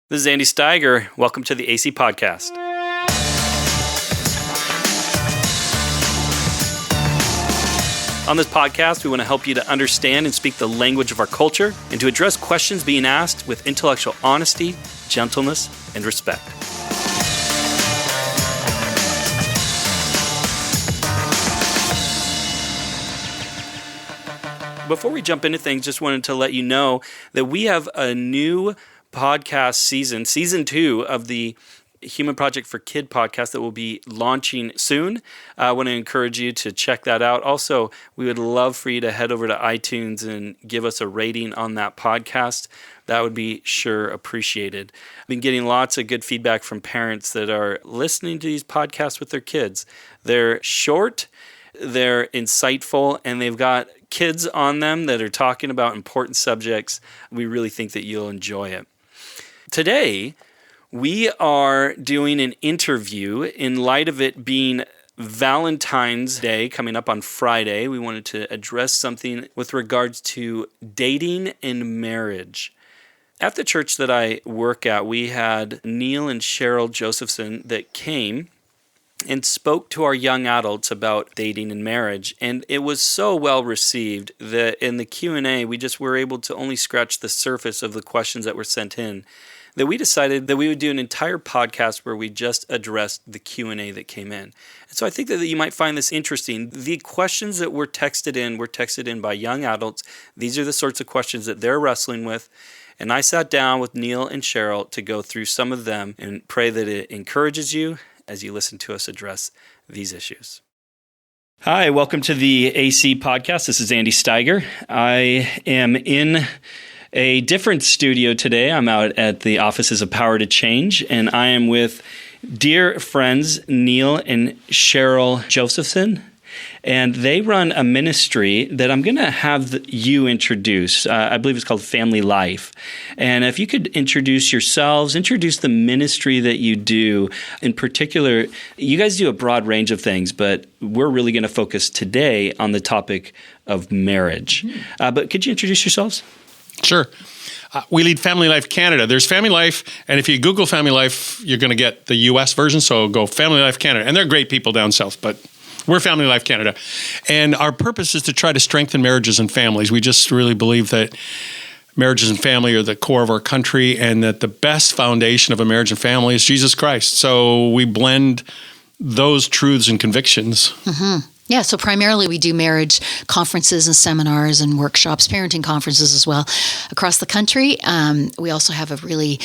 This is Andy Steiger. Welcome to the AC Podcast. On this podcast, we want to help you to understand and speak the language of our culture and to address questions being asked with intellectual honesty, gentleness, and respect. Before we jump into things, just wanted to let you know that we have a new podcast season 2 of the Human Project for Kid podcast that will be launching soon. I want to encourage you to check that out. Also, we would love for you to head over to iTunes and give us a rating on that podcast. That would be sure appreciated. I've been getting lots of good feedback from parents that are listening to these podcasts with their kids. They're short, they're insightful, and they've got kids on them that are talking about important subjects. We really think that you'll enjoy it. Today, we are doing an interview in light of it being Valentine's Day coming up on Friday. We wanted to address something with regards to dating and marriage. At the church that I work at, we had Neil and Sharol Josephson that came and spoke to our young adults about dating and marriage. And it was so well received that in the Q&A, we just were able to only scratch the surface of the questions that were sent in, that we decided that we would do an entire podcast where we just addressed the Q&A that came in. And so I think that you might find this interesting. The questions that were texted in by young adults. These are the sorts of questions that they're wrestling with. And I sat down with Neil and Sharol to go through some of them and pray that it encourages you as you listen to us address these issues. Hi, welcome to the AC Podcast. This is Andy Steiger. I am in a different studio today. I'm out at the offices of Power to Change, and I am with dear friends Neil and Sharol Josephson. And they run a ministry that I'm going to have you introduce. I believe it's called Family Life. And if you could introduce yourselves, introduce the ministry that you do. In particular, you guys do a broad range of things, but we're really going to focus today on the topic of marriage. But could you introduce yourselves? Sure. We lead Family Life Canada. There's Family Life, and if you Google Family Life, you're going to get the U.S. version, so go Family Life Canada. And they're great people down south, but we're Family Life Canada. And our purpose is to try to strengthen marriages and families. We just really believe that marriages and family are the core of our country, and that the best foundation of a marriage and family is Jesus Christ. So we blend those truths and convictions. Mm-hmm. Yeah, so primarily we do marriage conferences and seminars and workshops, parenting conferences as well across the country. We also have a really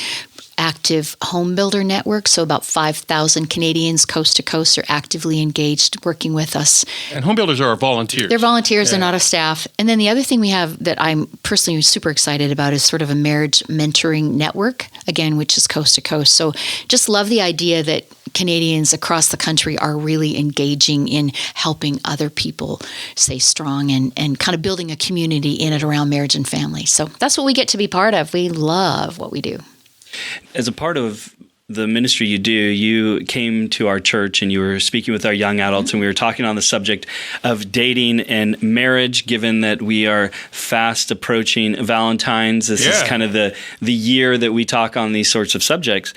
active home builder network, so about 5,000 Canadians coast to coast are actively engaged working with us. And home builders are our volunteers. They're volunteers, they're not a staff. And then the other thing we have that I'm personally super excited about is sort of a marriage mentoring network, again, which is coast to coast. So just love the idea that Canadians across the country are really engaging in helping other people stay strong and kind of building a community in and around marriage and family. So that's what we get to be part of. We love what we do. As a part of the ministry you do, you came to our church and you were speaking with our young adults, and we were talking on the subject of dating and marriage, given that we are fast approaching Valentine's. This is kind of the year that we talk on these sorts of subjects.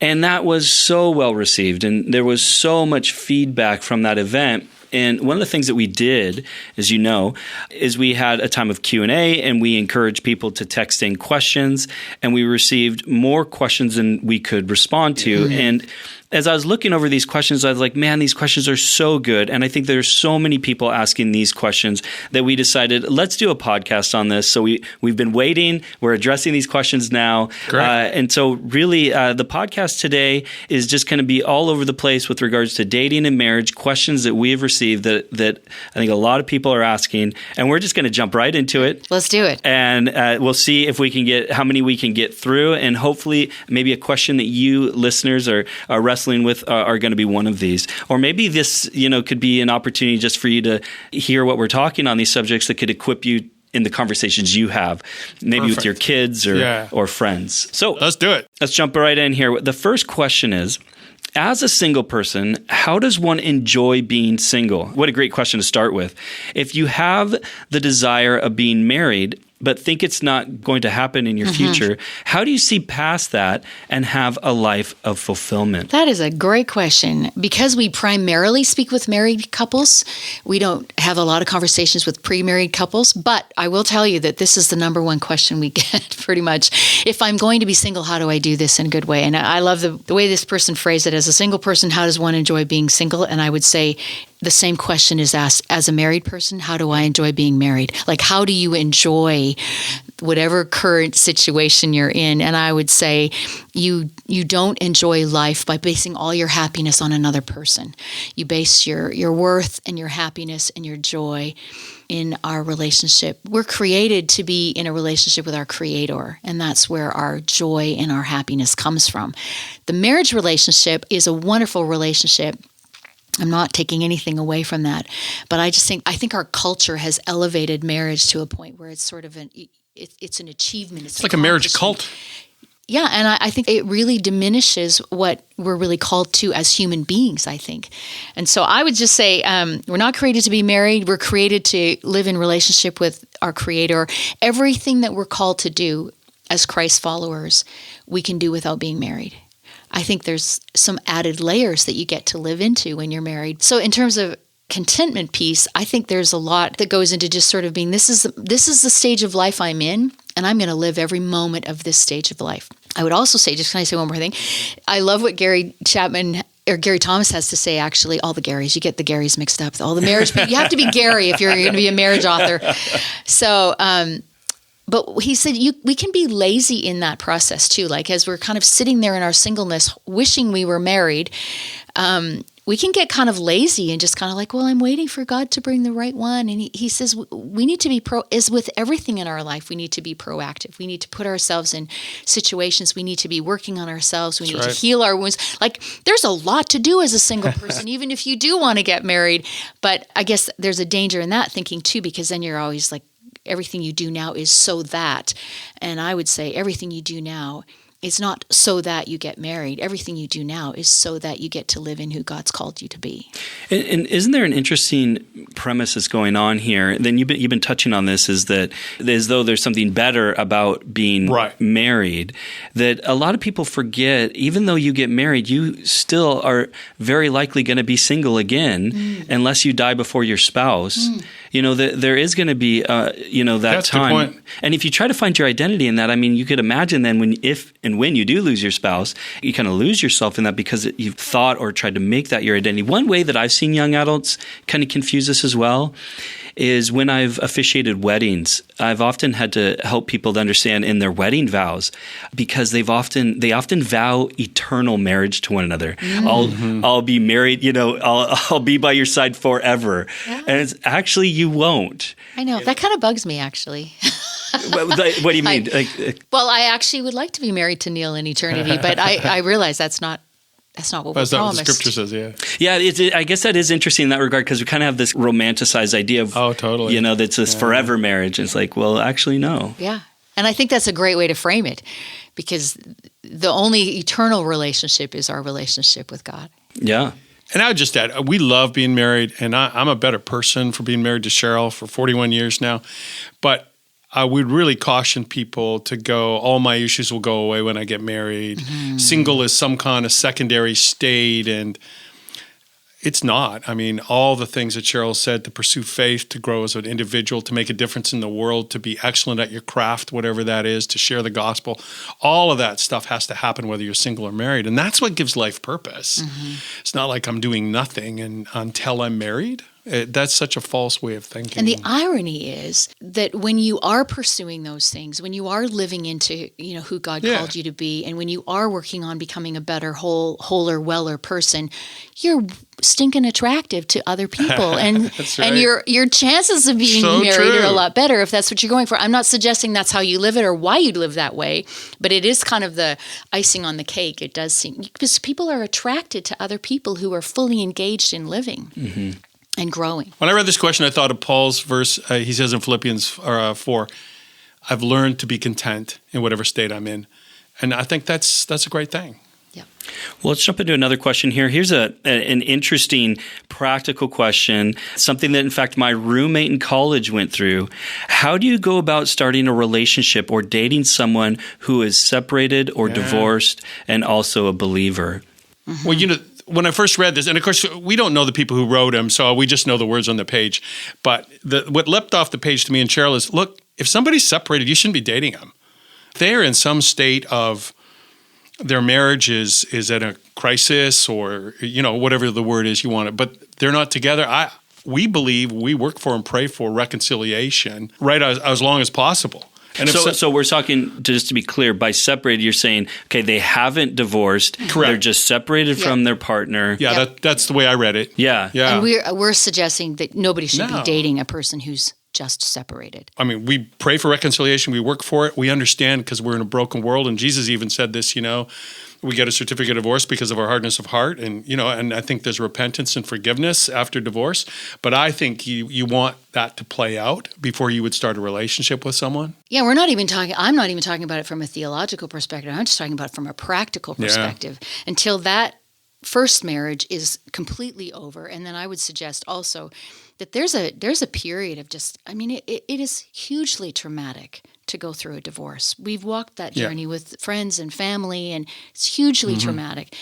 And that was so well received, and there was so much feedback from that event. And one of the things that we did, as you know, is we had a time of Q&A, and we encouraged people to text in questions, and we received more questions than we could respond to. Mm-hmm. And as I was looking over these questions, I was like, man, these questions are so good. And I think there's so many people asking these questions that we decided, let's do a podcast on this. So we've been waiting. We're addressing these questions now. And so really, the podcast today is just going to be all over the place with regards to dating and marriage, questions that we have received that I think a lot of people are asking. And we're just going to jump right into it. Let's do it. And we'll see if we can get how many we can get through. And hopefully maybe a question that you listeners are wrestling with are going to be one of these. Or maybe this, could be an opportunity just for you to hear what we're talking on these subjects that could equip you in the conversations you have, maybe with your kids or friends. So let's do it. Let's jump right in here. The first question is, as a single person, how does one enjoy being single? What a great question to start with. If you have the desire of being married, but think it's not going to happen in your future. How do you see past that and have a life of fulfillment? That is a great question. Because we primarily speak with married couples, we don't have a lot of conversations with pre-married couples, but I will tell you that this is the number one question we get pretty much. If I'm going to be single, how do I do this in a good way? And I love the way this person phrased it. As a single person, how does one enjoy being single? And I would say the same question is asked as a married person. How do I enjoy being married? Like, how do you enjoy whatever current situation you're in? And I would say you don't enjoy life by basing all your happiness on another person. You base your worth and your happiness and your joy in our relationship. We're created to be in a relationship with our Creator, and that's where our joy and our happiness comes from. The marriage relationship is a wonderful relationship. I'm not taking anything away from that, but I think our culture has elevated marriage to a point where it's sort of it's an achievement. It's like a marriage cult. Yeah, and I think it really diminishes what we're really called to as human beings, I think. And so I would just say we're not created to be married. We're created to live in relationship with our Creator. Everything that we're called to do as Christ followers, we can do without being married. I think there's some added layers that you get to live into when you're married. So in terms of contentment piece, I think there's a lot that goes into just sort of being, this is the stage of life I'm in, and I'm going to live every moment of this stage of life. I would also say, can I say one more thing? I love what Gary Thomas has to say, actually, all the Garys. You get the Garys mixed up. All the marriage people. You have to be Gary if you're going to be a marriage author. So, but he said we can be lazy in that process too. Like as we're kind of sitting there in our singleness, wishing we were married, we can get kind of lazy and just kind of like, well, I'm waiting for God to bring the right one. And he says we need to be as with everything in our life, we need to be proactive. We need to put ourselves in situations. We need to be working on ourselves. We need to heal our wounds. Like there's a lot to do as a single person, even if you do want to get married. But I guess there's a danger in that thinking too, because then you're always like, everything you do now is so that. And I would say everything you do now is not so that you get married. Everything you do now is so that you get to live in who God's called you to be. And isn't there an interesting premise that's going on here? Then you've been touching on this, is that as though there's something better about being married, that a lot of people forget, even though you get married, you still are very likely going to be single again unless you die before your spouse. You know, there is going to be, that That's time. a good point. And if you try to find your identity in that, I mean, you could imagine then when you do lose your spouse, you kind of lose yourself in that because you've thought or tried to make that your identity. One way that I've seen young adults kind of confuse this as well is when I've officiated weddings, I've often had to help people to understand in their wedding vows, because they often vow eternal marriage to one another. I'll be married, I'll be by your side forever. Yeah. And it's actually, you won't. I know. That kind of bugs me, actually. What do you mean? Well, I actually would like to be married to Neil in eternity, but I realize that's not what we're promised. That's not what the scripture says, yeah. Yeah, I guess that is interesting in that regard, because we kind of have this romanticized idea of, totally. That's this forever marriage. It's like, well, actually, no. Yeah. And I think that's a great way to frame it, because the only eternal relationship is our relationship with God. Yeah. And I would just add, we love being married, and I'm a better person for being married to Sharol for 41 years now. But I would really caution people to go, all my issues will go away when I get married. Single is some kind of secondary state, and it's not. I mean, all the things that Sharol said, to pursue faith, to grow as an individual, to make a difference in the world, to be excellent at your craft, whatever that is, to share the gospel, all of that stuff has to happen whether you're single or married. And that's what gives life purpose. It's not like I'm doing nothing until I'm married. That's such a false way of thinking. And the irony is that when you are pursuing those things, when you are living into who God called you to be, and when you are working on becoming a better, wholer, weller person, you're stinking attractive to other people, and and your chances of being married are a lot better if that's what you're going for. I'm not suggesting that's how you live it or why you live that way, but it is kind of the icing on the cake. It does seem, because people are attracted to other people who are fully engaged in living. And growing. When I read this question, I thought of Paul's verse. He says in Philippians 4, I've learned to be content in whatever state I'm in. And I think that's a great thing. Yeah. Well, let's jump into another question here. Here's an interesting practical question, something that, in fact, my roommate in college went through. How do you go about starting a relationship or dating someone who is separated or divorced and also a believer? Mm-hmm. Well, when I first read this, and of course, we don't know the people who wrote them, so we just know the words on the page. But what leapt off the page to me and Sharol is, look, if somebody's separated, you shouldn't be dating them. They're in some state of their marriage is at a crisis, or whatever the word is you want it, but they're not together. We believe, we work for and pray for reconciliation right as long as possible. And so we're talking, just to be clear, by separated, you're saying, okay, they haven't divorced. Correct. They're just separated from their partner. Yeah, that's the way I read it. Yeah. And we're suggesting that nobody should be dating a person who's just separated. I mean, we pray for reconciliation. We work for it. We understand because we're in a broken world. And Jesus even said this, we get a certificate of divorce because of our hardness of heart. And, and I think there's repentance and forgiveness after divorce. But I think you want that to play out before you would start a relationship with someone. Yeah, I'm not even talking about it from a theological perspective. I'm just talking about it from a practical perspective. Until that first marriage is completely over. And then I would suggest also that there's a period of it is hugely traumatic to go through a divorce. We've walked that journey with friends and family, and it's hugely traumatic.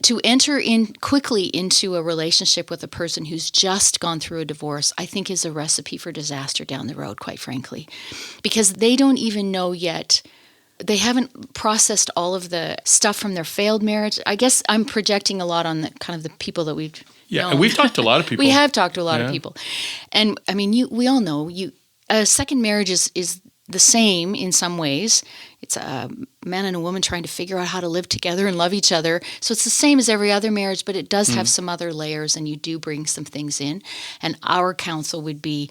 To enter in quickly into a relationship with a person who's just gone through a divorce, I think is a recipe for disaster down the road, quite frankly, because they don't even know yet. They haven't processed all of the stuff from their failed marriage. I guess I'm projecting a lot on the kind of the people that we've known. And we've talked to a lot of people. We have talked to a lot of people. And I mean, we all know a second marriage is the same in some ways. It's a man and a woman trying to figure out how to live together and love each other. So it's the same as every other marriage, but it does have some other layers, and you do bring some things in. And our counsel would be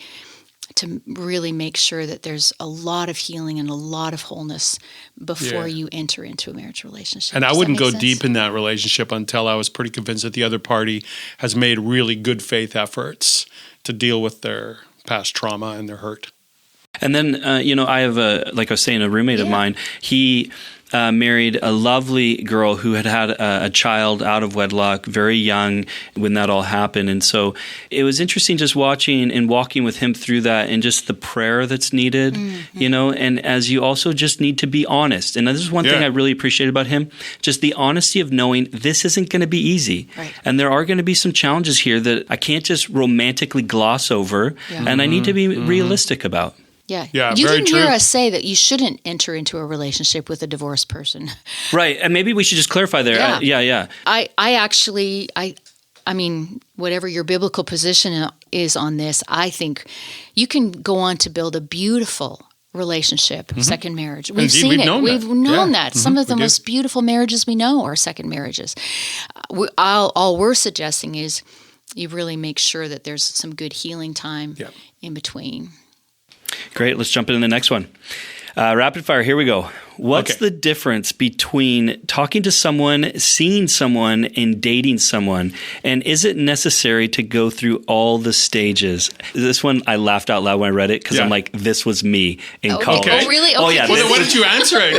to really make sure that there's a lot of healing and a lot of wholeness before you enter into a marriage relationship. And I wouldn't go deep in that relationship until I was pretty convinced that the other party has made really good faith efforts to deal with their past trauma and their hurt. And then, I have like I was saying, a roommate of mine. He married a lovely girl who had a child out of wedlock, very young when that all happened. And so it was interesting just watching and walking with him through that, and just the prayer that's needed, and as you also just need to be honest. And this is one thing I really appreciate about him, just the honesty of knowing this isn't going to be easy. Right. And there are going to be some challenges here that I can't just romantically gloss over, and I need to be realistic about. Yeah, you didn't hear us say that you shouldn't enter into a relationship with a divorced person. Right, and maybe we should just clarify there. Yeah. I mean, whatever your biblical position is on this, I think you can go on to build a beautiful relationship, second marriage. We've seen it. We've known that. Some of the most beautiful marriages we know are second marriages. All we're suggesting is you really make sure that there's some good healing time in between. Great. Let's jump into the next one. Rapid fire. Here we go. What's the difference between talking to someone, seeing someone, and dating someone? And is it necessary to go through all the stages? This one, I laughed out loud when I read it because I'm like, this was me in college. Oh, really? Okay. Oh, yeah. Well, then why didn't you answer it?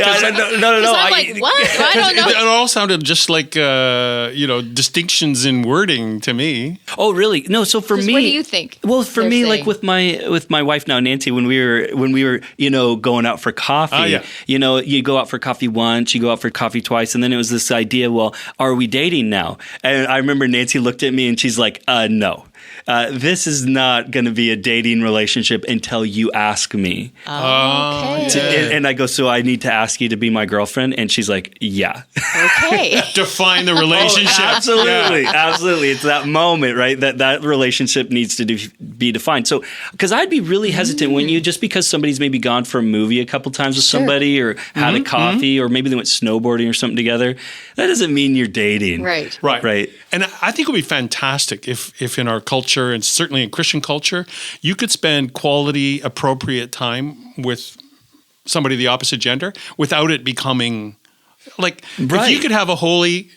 No. I'm like, what? I don't know. It all sounded just like, distinctions in wording to me. Oh, really? No. So for me, what do you think? Well, for me, like with my wife now, Nancy, when we were going out for coffee, you go out for coffee once, you go out for coffee twice, and then it was this idea, well, are we dating now? And I remember Nancy looked at me and she's like, no. This is not going to be a dating relationship until you ask me. Okay. And I go, so I need to ask you to be my girlfriend? And she's like, yeah. Okay. Define the relationship. Absolutely. It's that moment, right? That relationship needs to be defined. So, because I'd be really hesitant when just because somebody's maybe gone for a movie a couple times with somebody, or had a coffee, or maybe they went snowboarding or something together, that doesn't mean you're dating. Right. And I think it would be fantastic if in our culture, and certainly in Christian culture, you could spend quality, appropriate time with somebody of the opposite gender without it becoming like, if you could have a holy,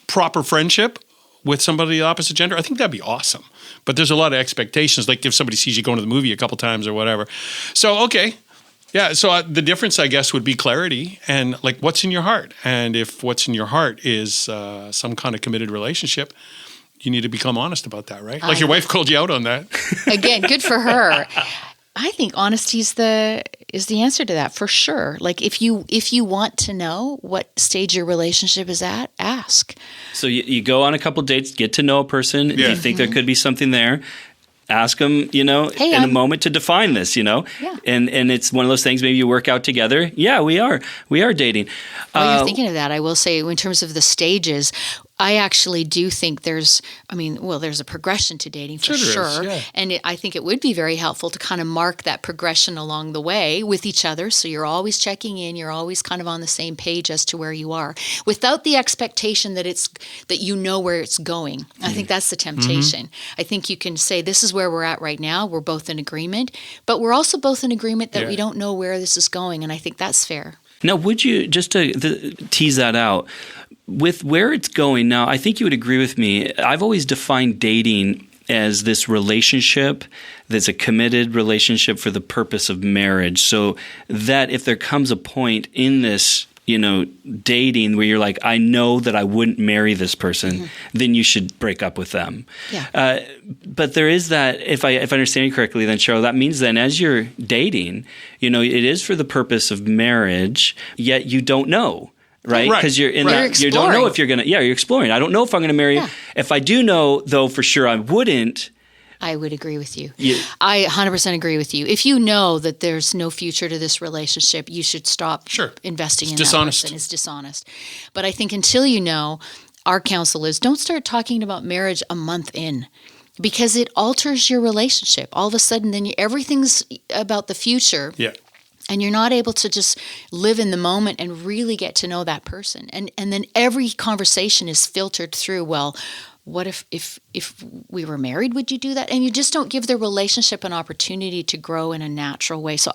proper friendship with somebody of the opposite gender, I think that'd be awesome. But there's a lot of expectations, like if somebody sees you going to the movie a couple times or whatever. So, Yeah, so the difference, I guess, would be clarity and like what's in your heart. And if what's in your heart is some kind of committed relationship, you need to become honest about that, right? Like your wife called you out on that. Again, good for her. I think honesty is the answer to that for sure. Like if you want to know what stage your relationship is at, ask. So you go on a couple dates, get to know a person. If you think there could be something there, ask them, in a moment to define this, Yeah. And it's one of those things, maybe you work out together. Yeah, we are dating. While you're thinking of that, I will say in terms of the stages, I actually do think there's a progression to dating for sure. Yeah. And I think it would be very helpful to kind of mark that progression along the way with each other. So you're always checking in, you're always kind of on the same page as to where you are without the expectation that you know where it's going. I think that's the temptation. I think you can say, this is where we're at right now. We're both in agreement, but we're also both in agreement that we don't know where this is going. And I think that's fair. Now, would you, just to tease that out, with where it's going now, I think you would agree with me. I've always defined dating as this relationship that's a committed relationship for the purpose of marriage. So that if there comes a point in this, dating where you're like, I know that I wouldn't marry this person, then you should break up with them. Yeah. But there is that, if I understand you correctly, then Sharol, that means then as you're dating, it is for the purpose of marriage, yet you don't know. Right? Because you're in that, you don't know if you're going to, you're exploring. I don't know if I'm going to marry you. If I do know, though, for sure I wouldn't. I would agree with you. I 100% agree with you. If you know that there's no future to this relationship, you should stop investing in that person. It's dishonest. But I think until you know, our counsel is don't start talking about marriage a month in. Because it alters your relationship. All of a sudden, then everything's about the future. Yeah. And you're not able to just live in the moment and really get to know that person. And then every conversation is filtered through, well, what if we were married, would you do that? And you just don't give the relationship an opportunity to grow in a natural way. So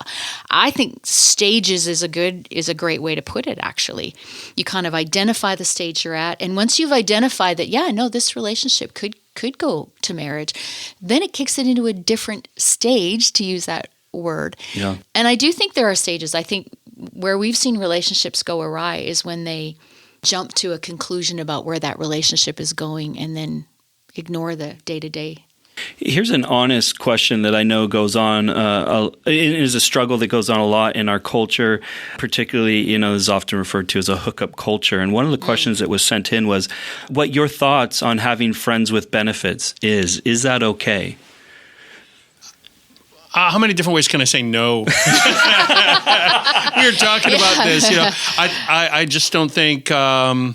I think stages is a great way to put it, actually. You kind of identify the stage you're at. And once you've identified that, this relationship could go to marriage, then it kicks it into a different stage, to use that word. Yeah. And I do think there are stages. I think where we've seen relationships go awry is when they jump to a conclusion about where that relationship is going and then ignore the day-to-day. Here's an honest question that I know goes on. It is a struggle that goes on a lot in our culture, particularly, is often referred to as a hookup culture. And one of the questions that was sent in was what your thoughts on having friends with benefits is. Is that okay? How many different ways can I say no? We were talking about this. I just don't think. I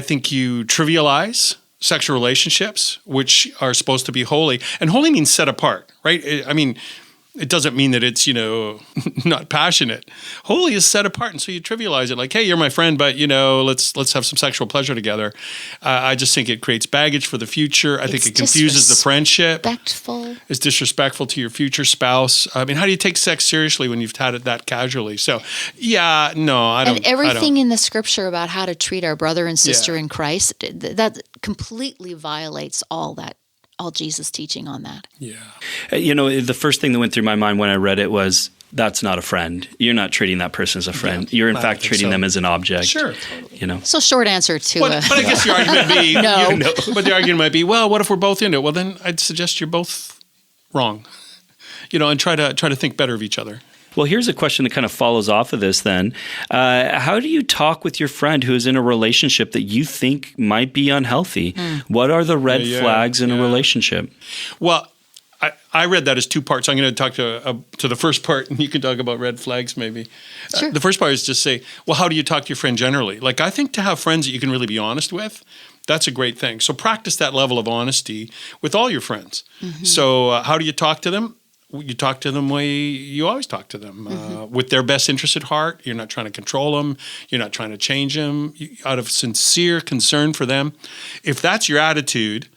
think you trivialize sexual relationships, which are supposed to be holy, and holy means set apart, right? It doesn't mean that it's, not passionate. Holy is set apart, and so you trivialize it like, hey, you're my friend, but, let's have some sexual pleasure together. I just think it creates baggage for the future. I think it confuses the friendship. It's disrespectful to your future spouse. How do you take sex seriously when you've had it that casually? So, I don't. And everything in the scripture about how to treat our brother and sister in Christ, that completely violates all Jesus' teaching on that. Yeah. The first thing that went through my mind when I read it was, that's not a friend. You're not treating that person as a friend. You're, in fact, treating them as an object. Sure. So short answer to but I guess the argument would be, no. But the argument might be, well, what if we're both into it? Well, then I'd suggest you're both wrong, and try to think better of each other. Well, here's a question that kind of follows off of this then. How do you talk with your friend who is in a relationship that you think might be unhealthy? What are the red flags in a relationship? Well, I read that as two parts. I'm going to talk to the first part, and you can talk about red flags maybe. Sure. The first part is just say, well, how do you talk to your friend generally? Like, I think to have friends that you can really be honest with, that's a great thing. So practice that level of honesty with all your friends. Mm-hmm. So how do you talk to them? You talk to them the way you always talk to them, with their best interest at heart. You're not trying to control them. You're not trying to change them. Out of sincere concern for them. If that's your attitude,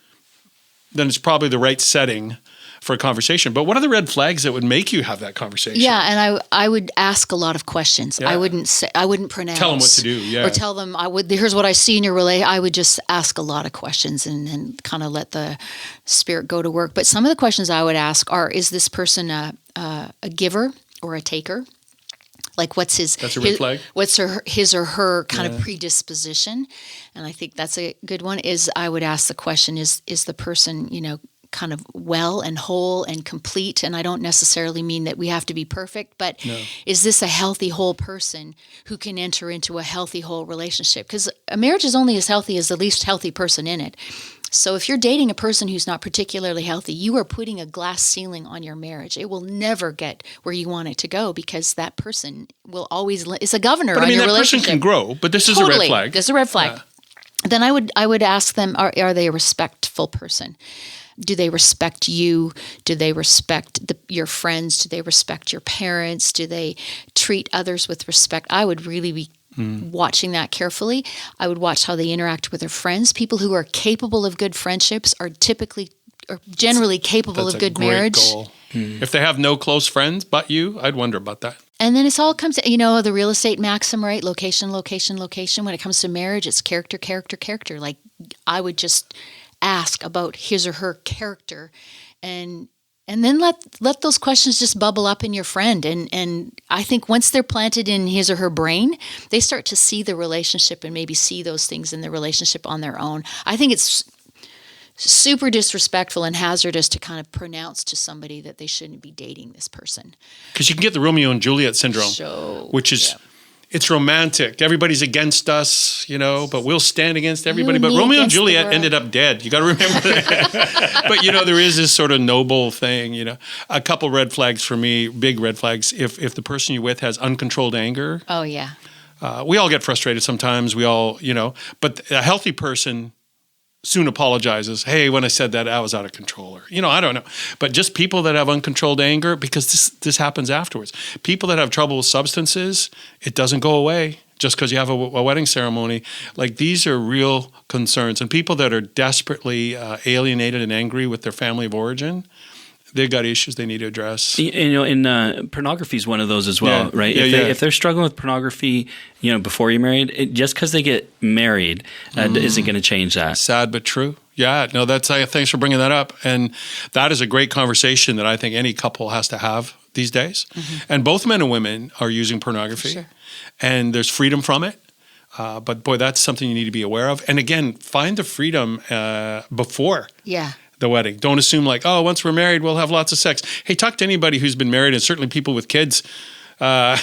then it's probably the right setting for a conversation. But what are the red flags that would make you have that conversation? Yeah, and I would ask a lot of questions. Yeah. I wouldn't pronounce. Tell them what to do, yeah. Or tell them, here's what I see in your relationship. I would just ask a lot of questions and kind of let the Spirit go to work. But some of the questions I would ask are, is this person a giver or a taker. Like what's That's a red flag. What's his or her kind of predisposition? And I think that's a good one. Is I would ask the question: Is the person kind of well and whole and complete? And I don't necessarily mean that we have to be perfect, but is this a healthy, whole person who can enter into a healthy, whole relationship? Because a marriage is only as healthy as the least healthy person in it. So if you're dating a person who's not particularly healthy, you are putting a glass ceiling on your marriage. It will never get where you want it to go because that person will always is a governor on your relationship. Person can grow, but this is a red flag. This is a red flag. Yeah. Then I would ask them: Are they a respectful person? Do they respect you? Do they respect your friends? Do they respect your parents? Do they treat others with respect? I would really be watching that carefully. I would watch how they interact with their friends. People who are capable of good friendships are generally capable of good marriage. Goal. If they have no close friends but you, I'd wonder about that. And then it's all comes to, the real estate maxim, right? Location, location, location. When it comes to marriage, it's character, character, character. Like I would just ask about his or her character and then let those questions just bubble up in your friend. And I think once they're planted in his or her brain, they start to see the relationship and maybe see those things in the relationship on their own. I think it's super disrespectful and hazardous to kind of pronounce to somebody that they shouldn't be dating this person. Because you can get the Romeo and Juliet syndrome, which is... Yeah. It's romantic. Everybody's against us, but we'll stand against everybody. But Romeo and Juliet ended up dead. You got to remember that. But, there is this sort of noble thing, A couple red flags for me, big red flags. If the person you're with has uncontrolled anger. Oh, yeah. We all get frustrated sometimes. We all, But a healthy person soon apologizes. Hey, when I said that, I was out of control. Or, I don't know. But just people that have uncontrolled anger, because this happens afterwards. People that have trouble with substances, it doesn't go away just because you have a wedding ceremony. Like these are real concerns. And people that are desperately alienated and angry with their family of origin, they've got issues they need to address. Pornography is one of those as well, right? If they're struggling with pornography, before you're married, just because they get married isn't going to change that. Sad but true. Yeah, no, that's thanks for bringing that up. And that is a great conversation that I think any couple has to have these days. Mm-hmm. And both men and women are using pornography. Sure. And there's freedom from it. But boy, that's something you need to be aware of. And again, find the freedom before. Yeah. The wedding. Don't assume once we're married, we'll have lots of sex. Hey, talk to anybody who's been married, and certainly people with kids. All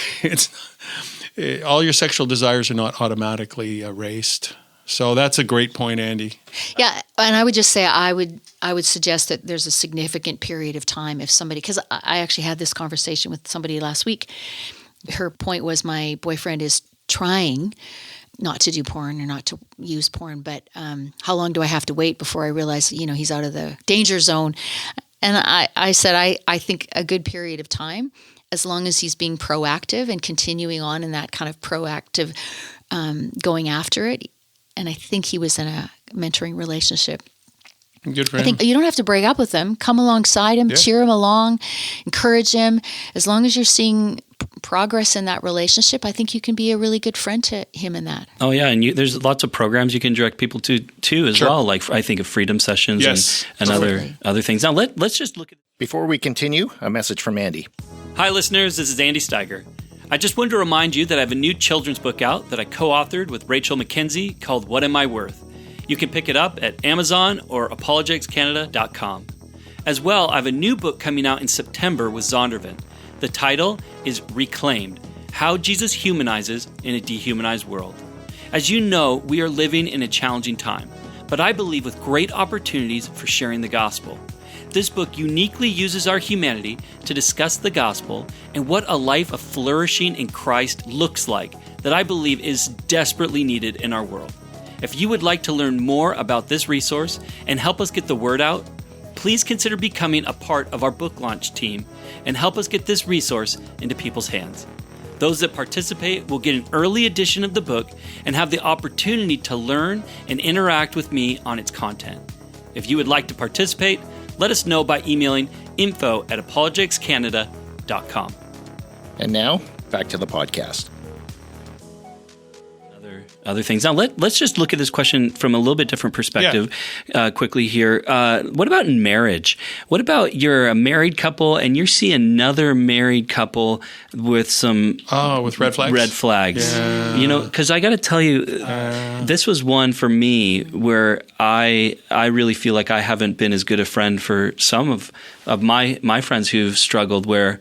your sexual desires are not automatically erased. So that's a great point, Andy. Yeah, and I would just say I would suggest that there's a significant period of time if somebody, because I actually had this conversation with somebody last week. Her point was my boyfriend is trying not to do porn or not to use porn, but how long do I have to wait before I realize, he's out of the danger zone? And I said, I think a good period of time, as long as he's being proactive and continuing on in that kind of proactive going after it. And I think he was in a mentoring relationship. Good for him. I think you don't have to break up with him. Come alongside him, cheer him along, encourage him. As long as you're seeing progress in that relationship, I think you can be a really good friend to him in that. Oh yeah, and there's lots of programs you can direct people to as well. Like I think of freedom sessions and other things. Now let's just look at. Before we continue, a message from Andy. Hi listeners, this is Andy Steiger. I just wanted to remind you that I have a new children's book out that I co-authored with Rachel McKenzie called What Am I Worth? You can pick it up at Amazon or apologeticscanada.com. As well, I have a new book coming out in September with Zondervan. The title is Reclaimed, How Jesus Humanizes in a Dehumanized World. As you know, we are living in a challenging time, but I believe with great opportunities for sharing the gospel. This book uniquely uses our humanity to discuss the gospel and what a life of flourishing in Christ looks like that I believe is desperately needed in our world. If you would like to learn more about this resource and help us get the word out, please consider becoming a part of our book launch team and help us get this resource into people's hands. Those that participate will get an early edition of the book and have the opportunity to learn and interact with me on its content. If you would like to participate, let us know by emailing info@apologeticscanada.com. And now, back to the podcast. Other things. Now, let's just look at this question from a little bit different perspective quickly here. What about in marriage? What about you're a married couple and you see another married couple with some... with red flags? Red flags. Yeah. You know, because I got to tell you, this was one for me where I really feel like I haven't been as good a friend for some of my friends who've struggled, where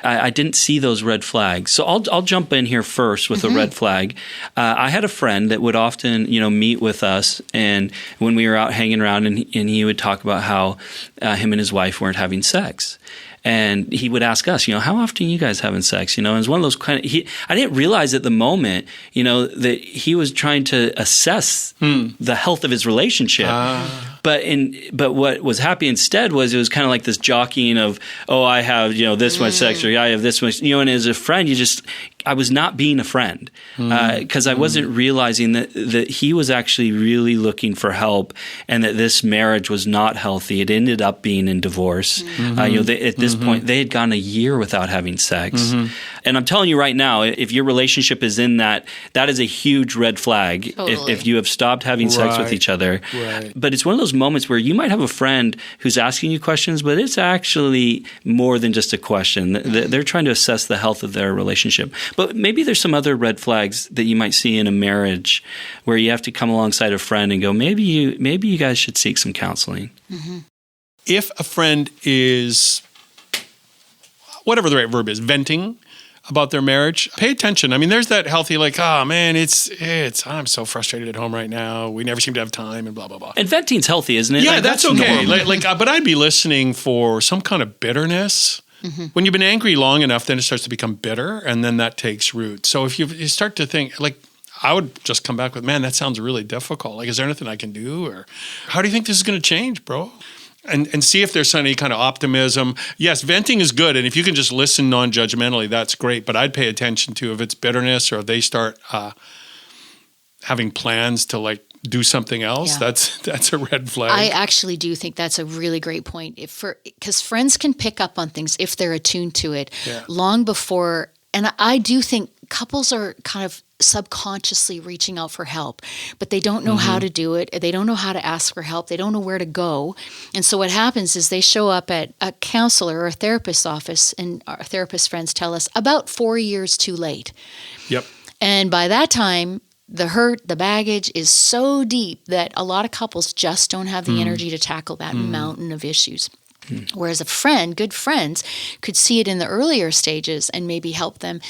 I didn't see those red flags. So I'll jump in here first with a red flag. I had a friend that would often, meet with us, and when we were out hanging around, and he would talk about how him and his wife weren't having sex. And he would ask us, how often are you guys having sex? And it was one of those I didn't realize at the moment, that he was trying to assess the health of his relationship. But what was happening instead was it was kind of like this jockeying of, I have, this much sex, or I have this much, and as a friend, I was not being a friend because I wasn't realizing that he was actually really looking for help, and that this marriage was not healthy. It ended up being in divorce. At this point, they had gone a year without having sex. And I'm telling you right now, if your relationship is in that is a huge red flag. Totally. If you have stopped having sex with each other. Right. But it's one of those moments where you might have a friend who's asking you questions, but it's actually more than just a question. They're trying to assess the health of their relationship. But maybe there's some other red flags that you might see in a marriage where you have to come alongside a friend and go, maybe you guys should seek some counseling. If a friend is, whatever the right verb is, venting about their marriage, pay attention. I mean, there's that healthy, like, oh man, I'm so frustrated at home right now. We never seem to have time, and blah, blah, blah. And venting's healthy, isn't it? Yeah, Like, that's okay. normal. But I'd be listening for some kind of bitterness. When you've been angry long enough, then it starts to become bitter, and then that takes root. So if you start to think, like, I would just come back with, man, that sounds really difficult. Like, is there anything I can do? Or how do you think this is going to change, bro? And see if there's any kind of optimism. Yes, venting is good. And if you can just listen non-judgmentally, that's great. But I'd pay attention to if it's bitterness or if they start having plans to, like, do something else. Yeah. That's a red flag. I actually do think that's a really great point. Because friends can pick up on things if they're attuned to it long before. And I do think couples are kind of subconsciously reaching out for help, but they don't know how to do it. They don't know how to ask for help. They don't know where to go. And so what happens is they show up at a counselor or a therapist's office, and our therapist friends tell us about 4 years too late. Yep. And by that time, the hurt, the baggage is so deep that a lot of couples just don't have the energy to tackle that mountain of issues. Whereas a friend, good friends, could see it in the earlier stages and maybe help them.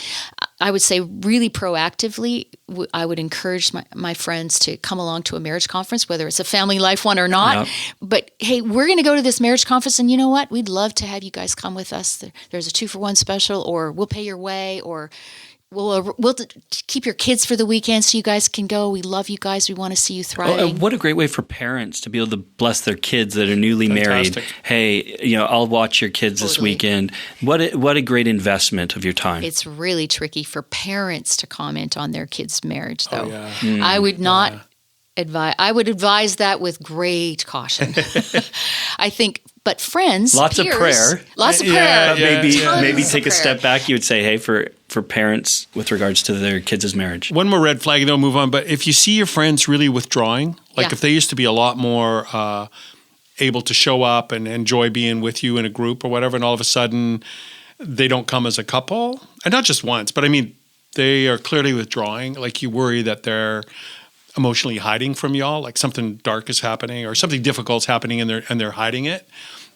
I would say really proactively, I would encourage my friends to come along to a marriage conference, whether it's a family life one or not. Yep. But hey, we're going to go to this marriage conference, and you know what? We'd love to have you guys come with us. There's a 2-for-1 special, or we'll pay your way, or we'll keep your kids for the weekend so you guys can go. We love you guys. We want to see you thriving. What a great way for parents to be able to bless their kids that are newly married. Hey, I'll watch your kids this weekend. What a great investment of your time. It's really tricky for parents to comment on their kids' marriage, though. Oh, yeah. I would not advise. I would advise that with great caution. I think. But friends, lots of prayer. Maybe take a step back. You would say, hey, for parents with regards to their kids' marriage. One more red flag, then we'll move on. But if you see your friends really withdrawing, like if they used to be a lot more able to show up and enjoy being with you in a group or whatever, and all of a sudden they don't come as a couple, and not just once, but I mean, they are clearly withdrawing. Like, you worry that they're emotionally hiding from y'all, like something dark is happening or something difficult is happening, and they're hiding it.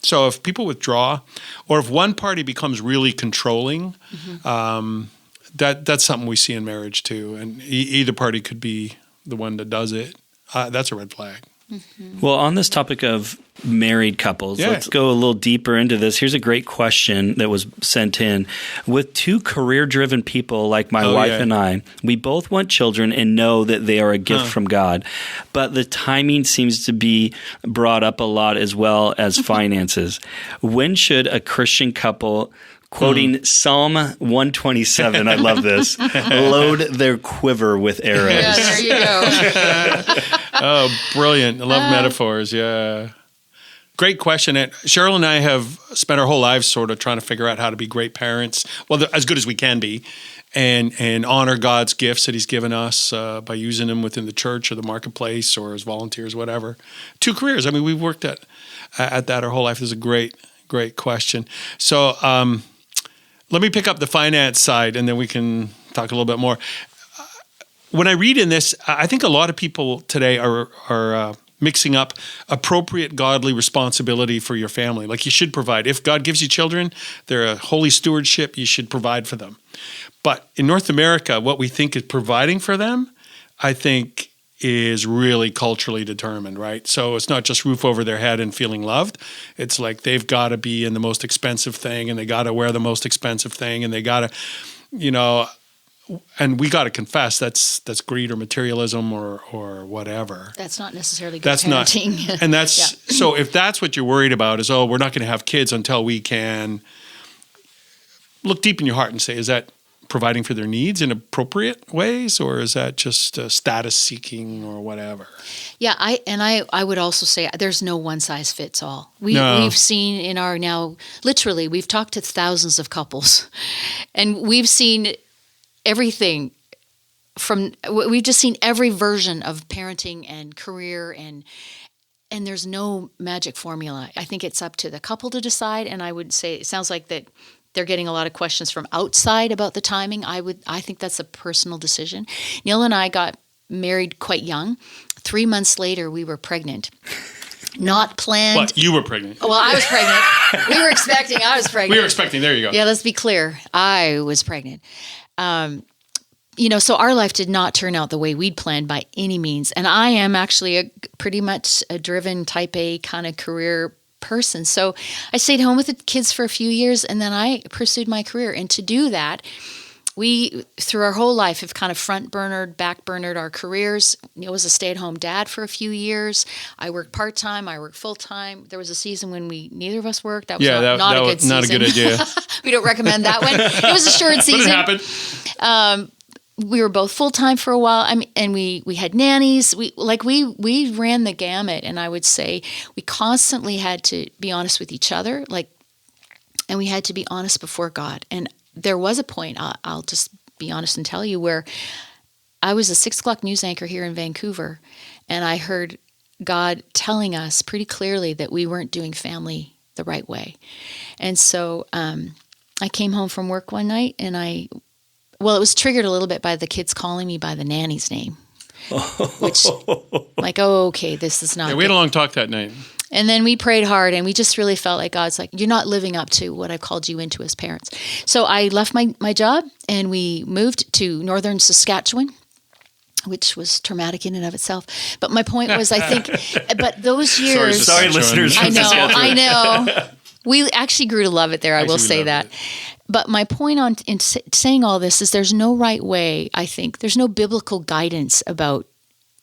So if people withdraw, or if one party becomes really controlling, that's something we see in marriage too. And either party could be the one that does it. That's a red flag. Well, on this topic of married couples, let's go a little deeper into this. Here's a great question that was sent in. With 2 career-driven people like my wife and I, we both want children and know that they are a gift from God. But the timing seems to be brought up a lot, as well as finances. When should a Christian couple, quoting Psalm 127, I love this, load their quiver with arrows? Yeah, there you go. Oh, brilliant. I love metaphors. Yeah. Great question. And Sharol and I have spent our whole lives sort of trying to figure out how to be great parents. Well, as good as we can be. and honor God's gifts that He's given us by using them within the church or the marketplace or as volunteers, whatever. 2 careers. I mean, we've worked at that our whole life. This is a great question. So let me pick up the finance side, and then we can talk a little bit more. When I read in this, I think a lot of people today are mixing up appropriate godly responsibility for your family. Like, you should provide. If God gives you children, they're a holy stewardship. You should provide for them. But in North America, what we think is providing for them, I think, is really culturally determined, right? So it's not just roof over their head and feeling loved. It's like they've got to be in the most expensive thing, and they got to wear the most expensive thing, and they got to, and we got to confess that's greed or materialism or whatever. That's not necessarily good parenting. Not, and that's so if that's what you're worried about is, we're not going to have kids until we can look deep in your heart and say, is that providing for their needs in appropriate ways, or is that just status seeking or whatever? Yeah, I would also say there's no one size fits all. We've seen in our literally, we've talked to thousands of couples, and we've seen everything we've just seen every version of parenting and career, and there's no magic formula. I think it's up to the couple to decide, and I would say it sounds like that they're getting a lot of questions from outside about the timing. I think that's a personal decision. Neil and I got married quite young. 3 months later, we were pregnant. Not planned. What? You were pregnant? Well, I was pregnant. We were expecting. I was pregnant. We were expecting. There you go. Yeah, let's be clear. I was pregnant. So our life did not turn out the way we'd planned by any means. And I am actually pretty much a driven type A kind of career person. So I stayed home with the kids for a few years, and then I pursued my career. And to do that, we, through our whole life, have kind of front-burnered, back-burnered our careers. Neil was a stay-at-home dad for a few years. I worked part-time. I worked full-time. There was a season when neither of us worked. That was not a good season. Not a good idea. We don't recommend that one. It was a short season. But it happened. We were both full-time for a while. And we had nannies. We ran the gamut. And I would say we constantly had to be honest with each other, and we had to be honest before God. And there was a point, I'll just be honest and tell you, where I was a 6 o'clock news anchor here in Vancouver, and I heard God telling us pretty clearly that we weren't doing family the right way. And so I came home from work one night, and it was triggered a little bit by the kids calling me by the nanny's name, which, okay, this is not good. We had a long talk that night. And then we prayed hard, and we just really felt like God's like, you're not living up to what I've called you into as parents. So I left my job, and we moved to northern Saskatchewan, which was traumatic in and of itself. But my point was, I think, but those years... Sorry, listeners. I know. We actually grew to love it there, I will say that. But my point in saying all this is there's no right way, I think. There's no biblical guidance about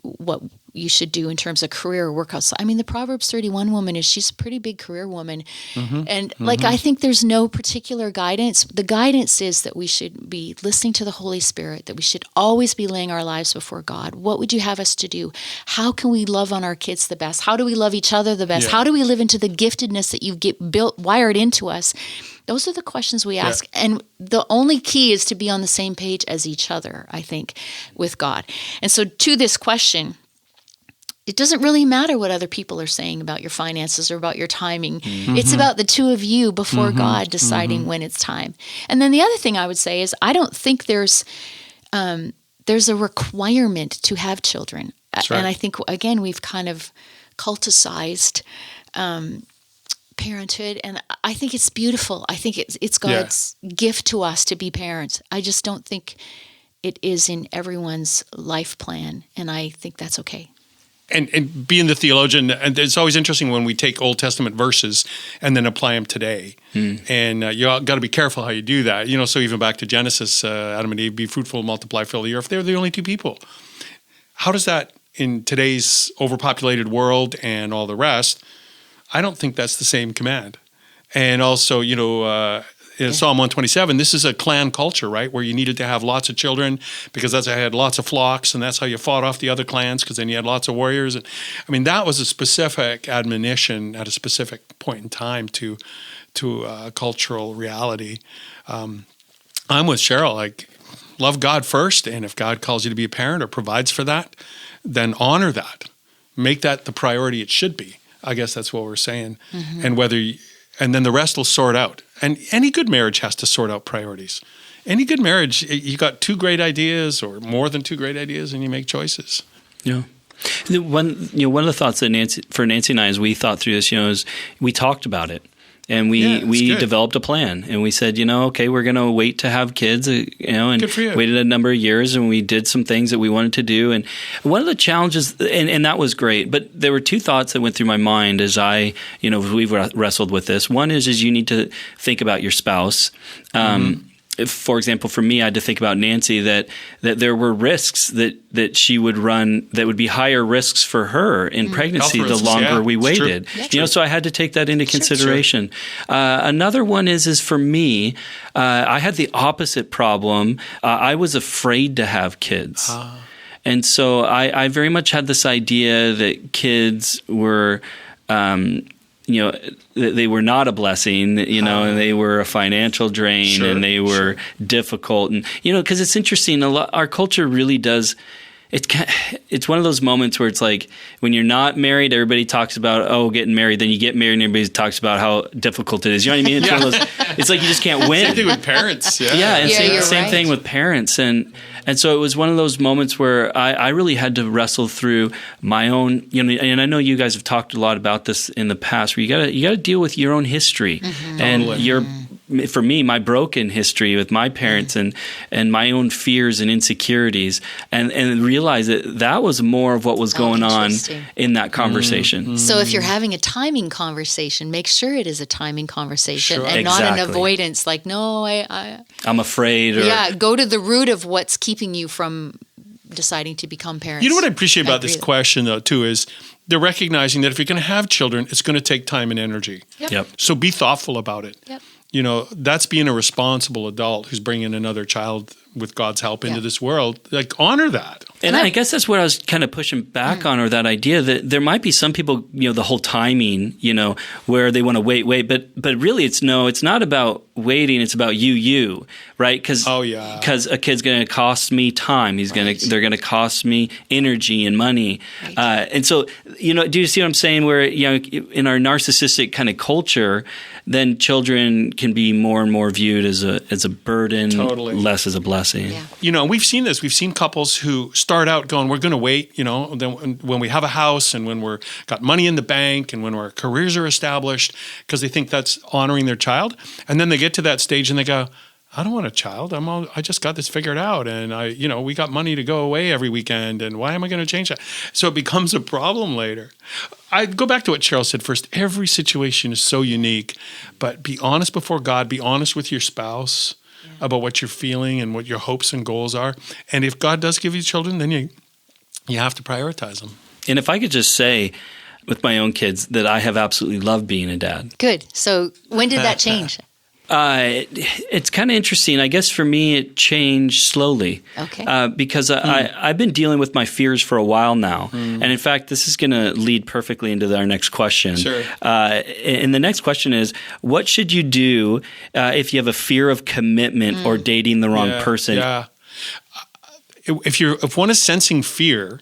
what you should do in terms of career or work outside. I mean, the Proverbs 31 woman she's a pretty big career woman. Mm-hmm. And I think there's no particular guidance. The guidance is that we should be listening to the Holy Spirit, that we should always be laying our lives before God. What would you have us to do? How can we love on our kids the best? How do we love each other the best? Yeah. How do we live into the giftedness that you've wired into us? Those are the questions we ask. Yeah. And the only key is to be on the same page as each other, I think, with God. And so to this question, it doesn't really matter what other people are saying about your finances or about your timing. Mm-hmm. It's about the two of you before God deciding when it's time. And then the other thing I would say is I don't think there's a requirement to have children. Right. And I think, again, we've kind of culticized parenthood, and I think it's beautiful. I think it's God's gift to us to be parents. I just don't think it is in everyone's life plan, and I think that's okay. And being the theologian, and it's always interesting when we take Old Testament verses and then apply them today. And you got to be careful how you do that. So even back to Genesis, Adam and Eve, be fruitful, multiply, fill the earth. They're the only two people. How does that, in today's overpopulated world and all the rest, I don't think that's the same command. And also, in Psalm 127, this is a clan culture, right? Where you needed to have lots of children because that's how you had lots of flocks, and that's how you fought off the other clans because then you had lots of warriors. And I mean, that was a specific admonition at a specific point in time to cultural reality. I'm with Sharol. love God first. And if God calls you to be a parent or provides for that, then honor that. Make that the priority it should be. I guess that's what we're saying. And and then the rest will sort out. And any good marriage has to sort out priorities. Any good marriage, you got 2 great ideas or more than 2 great ideas, and you make choices. Yeah. One of the thoughts that Nancy and I, as we thought through this, is we talked about it. And we developed a plan, and we said, okay, we're going to wait to have kids, and waited a number of years, and we did some things that we wanted to do. And one of the challenges, and that was great, but there were 2 thoughts that went through my mind as we've wrestled with this. One is you need to think about your spouse. For example, for me, I had to think about Nancy that there were risks that she would run that would be higher risks for her in pregnancy the longer we waited. So I had to take that into consideration. Another one is for me, I had the opposite problem. I was afraid to have kids. And so I very much had this idea that kids were they were not a blessing, and they were a financial drain, and they were difficult. And, because it's interesting, our culture really does. It's one of those moments where it's like when you're not married, everybody talks about, getting married. Then you get married and everybody talks about how difficult it is. You know what I mean? It's one of those, it's like you just can't win. Same thing with parents. And same thing with parents. And so it was one of those moments where I really had to wrestle through my own, and I know you guys have talked a lot about this in the past, where you gotta deal with your own history and for me, my broken history with my parents and my own fears and insecurities, and realize that was more of what was going on in that conversation. So if you're having a timing conversation, make sure it is a timing conversation and not an avoidance. Like, no, I'm afraid. Go to the root of what's keeping you from deciding to become parents. You know what I appreciate about this question, though, too, is they're recognizing that if you're going to have children, it's going to take time and energy. Yep. So be thoughtful about it. Yep. That's being a responsible adult who's bringing another child with God's help into this world. Like, honor that. And I guess that's what I was kind of pushing back on, or that idea that there might be some people, the whole timing, where they want to wait, but really it's not about waiting. It's about you, right? Because a kid's going to cost me time. They're going to cost me energy and money. Right. And so, do you see what I'm saying? Where, in our narcissistic kind of culture, then children can be more and more viewed as a burden, less as a blessing. Yeah. We've seen this. We've seen couples who start out going, we're going to wait, then when we have a house and when we're got money in the bank and when our careers are established, because they think that's honoring their child. And then they get to that stage and they go, I don't want a child. I just got this figured out, and we got money to go away every weekend, and why am I going to change that? So it becomes a problem later. I go back to what Sharol said first. Every situation is so unique, but be honest before God. Be honest with your spouse about what you're feeling and what your hopes and goals are. And if God does give you children, then you have to prioritize them. And if I could just say, with my own kids, that I have absolutely loved being a dad. Good. So when did that change? It's kind of interesting. I guess for me, it changed slowly. Okay. Because I've been dealing with my fears for a while now. And in fact, this is going to lead perfectly into our next question. Sure. And the next question is, what should you do if you have a fear of commitment or dating the wrong person? Yeah. If one is sensing fear,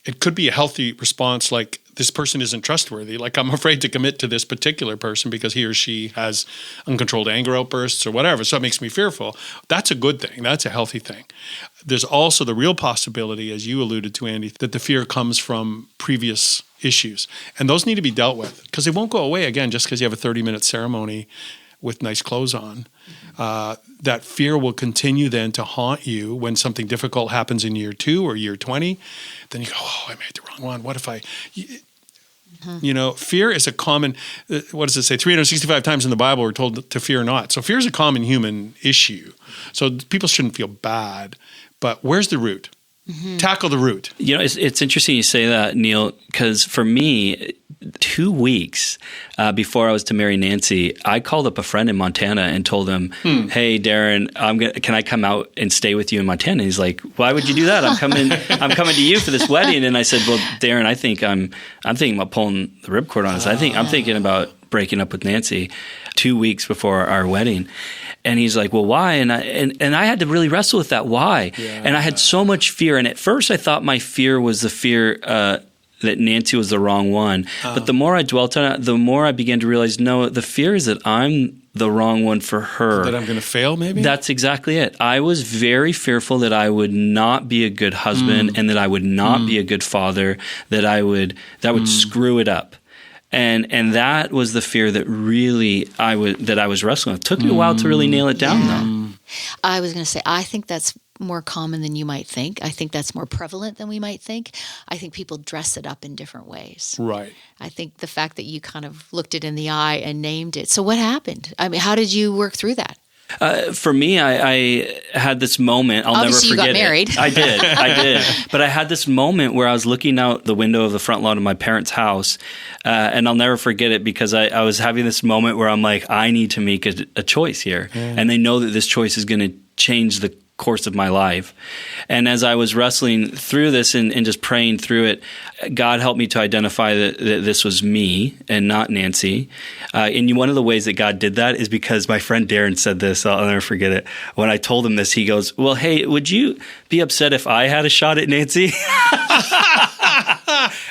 it could be a healthy response, like, this person isn't trustworthy. Like, I'm afraid to commit to this particular person because he or she has uncontrolled anger outbursts or whatever. So it makes me fearful. That's a good thing. That's a healthy thing. There's also the real possibility, as you alluded to, Andy, that the fear comes from previous issues. And those need to be dealt with because they won't go away again just because you have a 30-minute ceremony with nice clothes on. That fear will continue then to haunt you when something difficult happens in year 2 or year 20. Then you go, I made the wrong one. What if I... fear is a common, what does it say? 365 times in the Bible we're told to fear not. So fear is a common human issue. So people shouldn't feel bad. But where's the root? Tackle the root. It's interesting you say that, Neil, because for me, 2 weeks before I was to marry Nancy, I called up a friend in Montana and told him, "Hey, Darren, can I come out and stay with you in Montana?" And he's like, "Why would you do that? I'm coming to you for this wedding." And I said, "Well, Darren, I think I'm thinking about pulling the ripcord on this. I'm thinking about breaking up with Nancy 2 weeks before our wedding." And he's like, well, why? And I had to really wrestle with that why. Yeah. And I had so much fear. And at first I thought my fear was the fear that Nancy was the wrong one. But the more I dwelt on it, the more I began to realize, no, the fear is that I'm the wrong one for her. That I'm going to fail, maybe? That's exactly it. I was very fearful that I would not be a good husband and that I would not be a good father, that would screw it up. And that was the fear that really I was wrestling with. It took me a while to really nail it down, though. I was going to say, I think that's more common than you might think. I think that's more prevalent than we might think. I think people dress it up in different ways. Right. I think the fact that you kind of looked it in the eye and named it. So what happened? I mean, how did you work through that? For me, I had this moment. I'll Obviously, never forget you got married. it. I did. But I had this moment where I was looking out the window of the front lawn of my parents' house, and I'll never forget it because I was having this moment where I'm like, I need to make a choice here. And they know that this choice is going to change the course of my life. And as I was wrestling through this and just praying through it, God helped me to identify that this was me and not Nancy. And one of the ways that God did that is because my friend Darren said this, I'll never forget it. When I told him this, he goes, well, hey, would you be upset if I had a shot at Nancy? If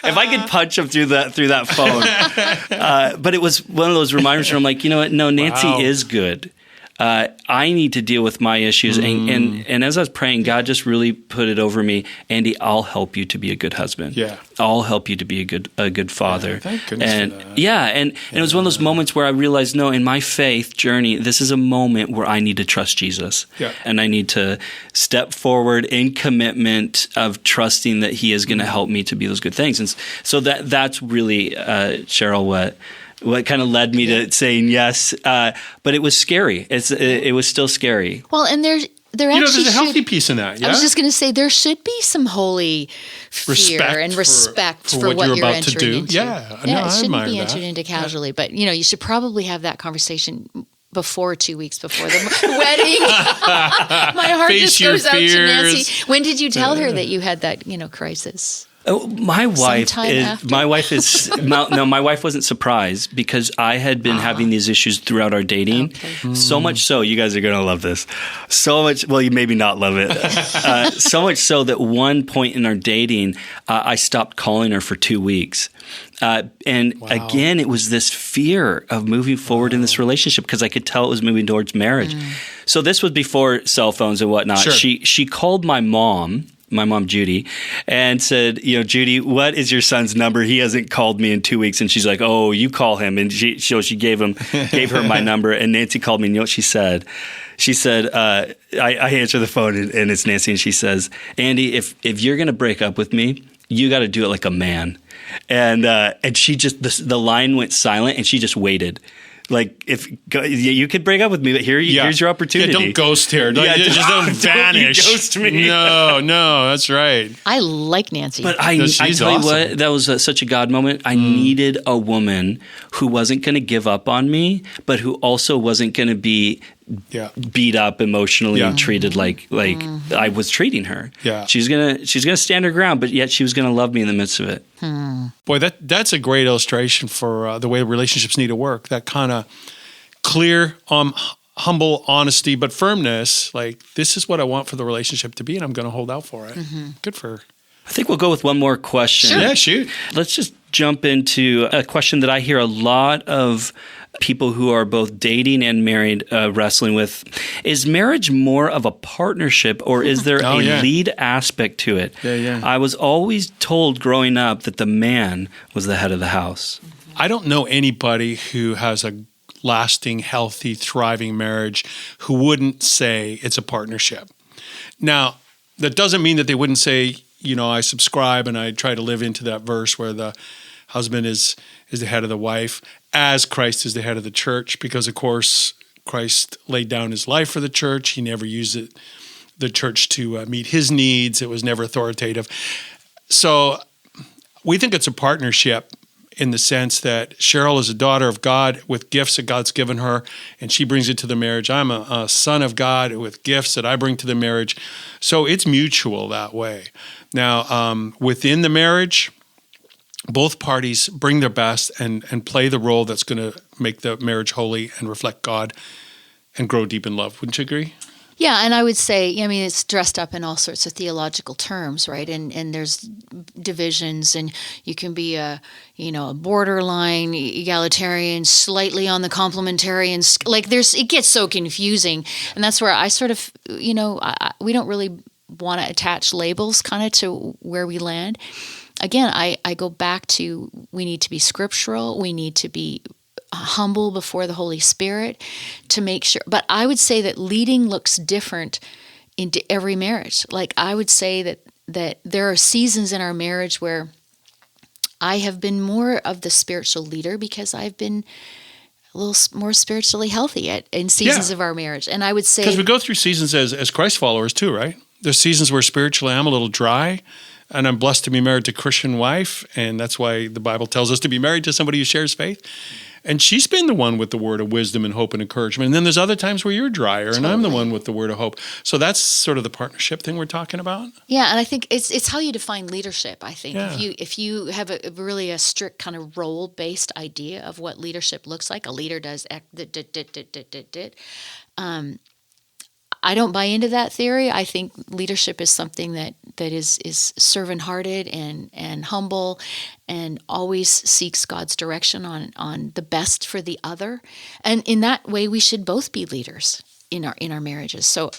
I could punch him through that phone. But it was one of those reminders where I'm like, you know what? No, Nancy is good. I need to deal with my issues. And as I was praying, God just really put it over me, Andy, I'll help you to be a good husband. Yeah. I'll help you to be a good father. Yeah, thank goodness and for that. and it was one of those moments where I realized, no, in my faith journey, this is a moment where I need to trust Jesus. Yeah. And I need to step forward in commitment of trusting that he is going to help me to be those good things. And so that's really, Sharol, what kind of led me to saying yes, but it was scary. It was still scary. Well, and there actually there's a healthy piece in that. Yeah? I was just going to say there should be some holy fear and respect for what you're about entering to do. into. It shouldn't be entered into casually. Yeah. But you should probably have that conversation before 2 weeks before the wedding. My heart Face just goes out fears. to Nancy. When did you tell her that you had that crisis? Oh, my wife wasn't surprised because I had been having these issues throughout our dating. Okay. So much so, you guys are going to love this. So much, well, you maybe not love it. So much so that one point in our dating, I stopped calling her for 2 weeks. Again, it was this fear of moving forward in this relationship because I could tell it was moving towards marriage. So this was before cell phones and whatnot. Sure. She called my mom Judy, and said, Judy, what is your son's number? He hasn't called me in 2 weeks. And she's like, oh, you call him. And she gave her my number. And Nancy called me. And you know what she said? She said, I answer the phone and it's Nancy. And she says, Andy, if you're going to break up with me, you got to do it like a man. And she just, the line went silent and she just waited. Like, if you could break up with me, but here's your opportunity. Yeah, don't ghost her. Just don't vanish. Don't ghost me. No, that's right. I like Nancy. But I tell you what, that was such a God moment. I needed a woman who wasn't going to give up on me, but who also wasn't going to be beat up emotionally and treated like I was treating her. Yeah. She's gonna stand her ground, but yet she was gonna love me in the midst of it. Boy, that's a great illustration for the way relationships need to work. That kind of clear, humble honesty, but firmness. Like, this is what I want for the relationship to be, and I'm going to hold out for it. Good for her. I think we'll go with one more question. Sure. Yeah, shoot. Let's just jump into a question that I hear a lot of people who are both dating and married wrestling with. Is marriage more of a partnership, or is there a lead aspect to it? I was always told growing up that the man was the head of the house. I don't know anybody who has a lasting, healthy, thriving marriage who wouldn't say it's a partnership. Now, that doesn't mean that they wouldn't say, I subscribe and I try to live into that verse where the husband is the head of the wife, as Christ is the head of the church, because, of course, Christ laid down his life for the church. He never used the church to meet his needs. It was never authoritative. So we think it's a partnership in the sense that Sharol is a daughter of God with gifts that God's given her, and she brings it to the marriage. I'm a son of God with gifts that I bring to the marriage. So it's mutual that way. Now, within the marriage, both parties bring their best and play the role that's going to make the marriage holy and reflect God and grow deep in love. Wouldn't you agree? Yeah, and I would say, I mean, it's dressed up in all sorts of theological terms, right? And there's divisions, and you can be a borderline egalitarian, slightly on the complementarian. Like it gets so confusing, and that's where I sort of, we don't really want to attach labels kind of to where we land. Again, I go back to, we need to be scriptural. We need to be humble before the Holy Spirit to make sure. But I would say that leading looks different into every marriage. Like I would say that there are seasons in our marriage where I have been more of the spiritual leader because I've been a little more spiritually healthy in seasons of our marriage. And I would say, because we go through seasons as Christ followers too, right? There's seasons where spiritually I'm a little dry, and I'm blessed to be married to a Christian wife, and that's why the Bible tells us to be married to somebody who shares faith. And she's been the one with the word of wisdom and hope and encouragement. And then there's other times where you're drier, and I'm the one with the word of hope. So that's sort of the partnership thing we're talking about. Yeah, and I think it's how you define leadership. I think Yeah. if you have a strict kind of role based idea of what leadership looks like, a leader does I don't buy into that theory. I think leadership is something that is servant-hearted and humble and always seeks God's direction on the best for the other. And in that way, we should both be leaders in our marriages. So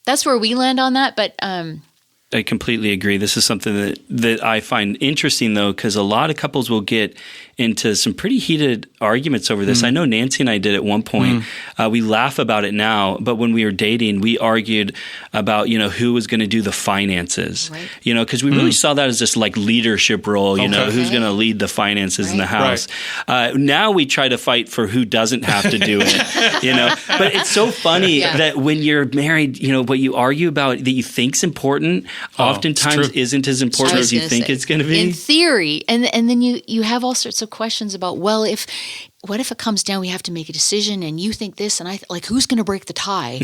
that's where we land on that. But I completely agree. This is something that I find interesting, though, because a lot of couples will get into some pretty heated arguments over this. I know Nancy and I did at one point. We laugh about it now, but when we were dating, we argued about, who was going to do the finances, Right. Because we really saw that as this like leadership role, who's going to lead the finances in the house. Right. Now we try to fight for who doesn't have to do it, but it's so funny that when you're married, what you argue about that you think's important, oftentimes isn't as important as you think it's going to be. In theory, and then you have all sorts of questions about, well, what if it comes down, we have to make a decision, and you think this, and I like, who's going to break the tie?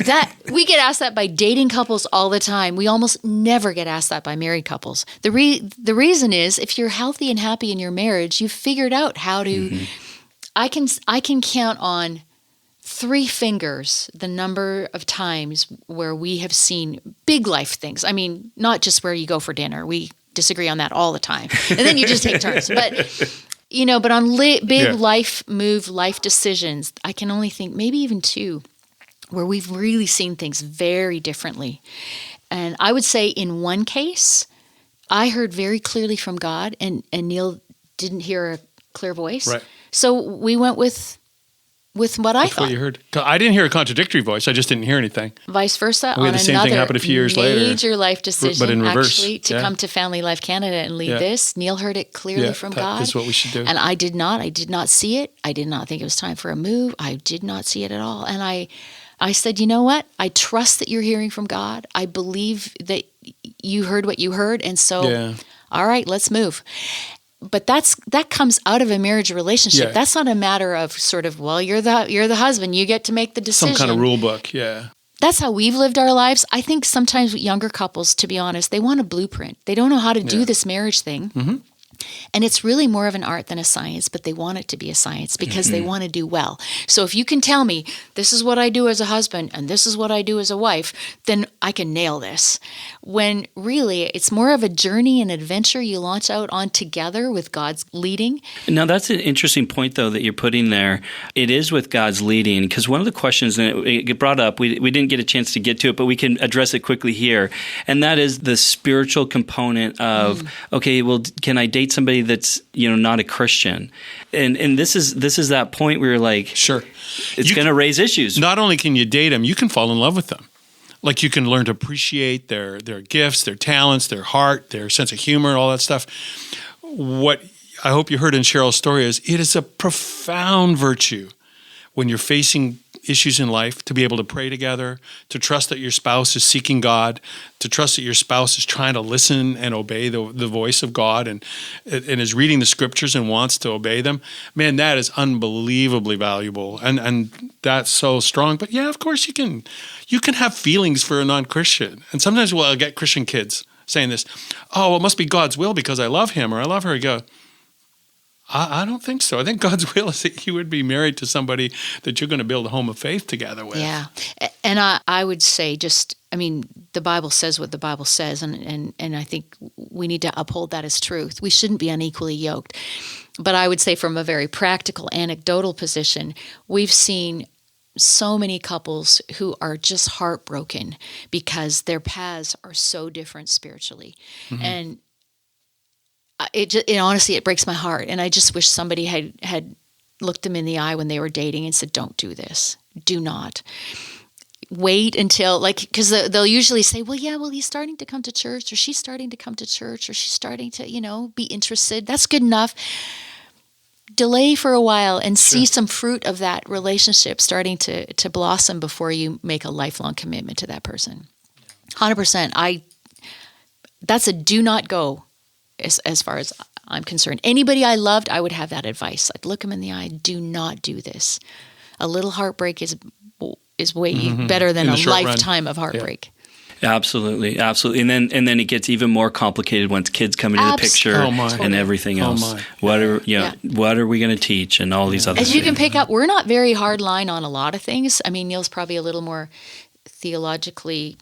That we get asked that by dating couples all the time. We almost never get asked that by married couples. The reason is, if you're healthy and happy in your marriage, you've figured out how to. I can count on 3 fingers the number of times where we have seen big life things. I mean, not just where you go for dinner. We disagree on that all the time. And then you just take turns. But on big life decisions, I can only think maybe even 2 where we've really seen things very differently. And I would say in one case, I heard very clearly from God, and Neil didn't hear a clear voice. Right. So we went with what I thought. What you heard. I didn't hear a contradictory voice. I just didn't hear anything. Vice versa. We had the same thing happen a few years later. Major life decision, but in reverse. Actually, to come to Family Life Canada and lead this. Neil heard it clearly from God. That is what we should do. And I did not. I did not see it. I did not think it was time for a move. I did not see it at all. And I said, you know what? I trust that you're hearing from God. I believe that you heard what you heard. And so, all right, let's move. But that comes out of a marriage relationship. Yeah. That's not a matter of sort of, well, you're the husband, you get to make the decision. Some kind of rule book, yeah. That's how we've lived our lives. I think sometimes younger couples, to be honest, they want a blueprint. They don't know how to do this marriage thing. Mm-hmm. And it's really more of an art than a science, but they want it to be a science because they want to do well. So if you can tell me, this is what I do as a husband and this is what I do as a wife, then I can nail this. When really, it's more of a journey and adventure you launch out on together with God's leading. Now, that's an interesting point, though, that you're putting there. It is with God's leading, because one of the questions, and it brought up, we didn't get a chance to get to it, but we can address it quickly here, and that is the spiritual component of, okay, well, can I date somebody that's not a Christian, and this is that point where you're like, sure, it's going to raise issues. Not only can you date them, you can fall in love with them. Like you can learn to appreciate their gifts, their talents, their heart, their sense of humor, all that stuff. What I hope you heard in Sharol's story is it is a profound virtue when you're facing issues in life to be able to pray together, to trust that your spouse is seeking God, to trust that your spouse is trying to listen and obey the voice of God and is reading the scriptures and wants to obey them. Man, that is unbelievably valuable. And that's so strong. But yeah, of course you can have feelings for a non-Christian. And sometimes I'll get Christian kids saying this, oh, it must be God's will because I love him or I love her. I go, I don't think so. I think God's will is that you would be married to somebody that you're going to build a home of faith together with. Yeah. And I would say the Bible says what the Bible says, and I think we need to uphold that as truth. We shouldn't be unequally yoked. But I would say from a very practical, anecdotal position, we've seen so many couples who are just heartbroken because their paths are so different spiritually. Mm-hmm. And it honestly, it breaks my heart. And I just wish somebody had looked them in the eye when they were dating and said, don't do this. Do not. Wait until, because they'll usually say, well, he's starting to come to church, or she's starting to come to church, or she's starting to, be interested. That's good enough. Delay for a while and see some fruit of that relationship starting to blossom before you make a lifelong commitment to that person. 100%. That's a do not go as far as I'm concerned. Anybody I loved, I would have that advice. I'd look them in the eye, do not do this. A little heartbreak is way better than a lifetime of heartbreak. Absolutely. And then it gets even more complicated once kids come into the picture and everything else. What are we going to teach and all these other things. As you can pick up, we're not very hard line on a lot of things. I mean, Neil's probably a little more theologically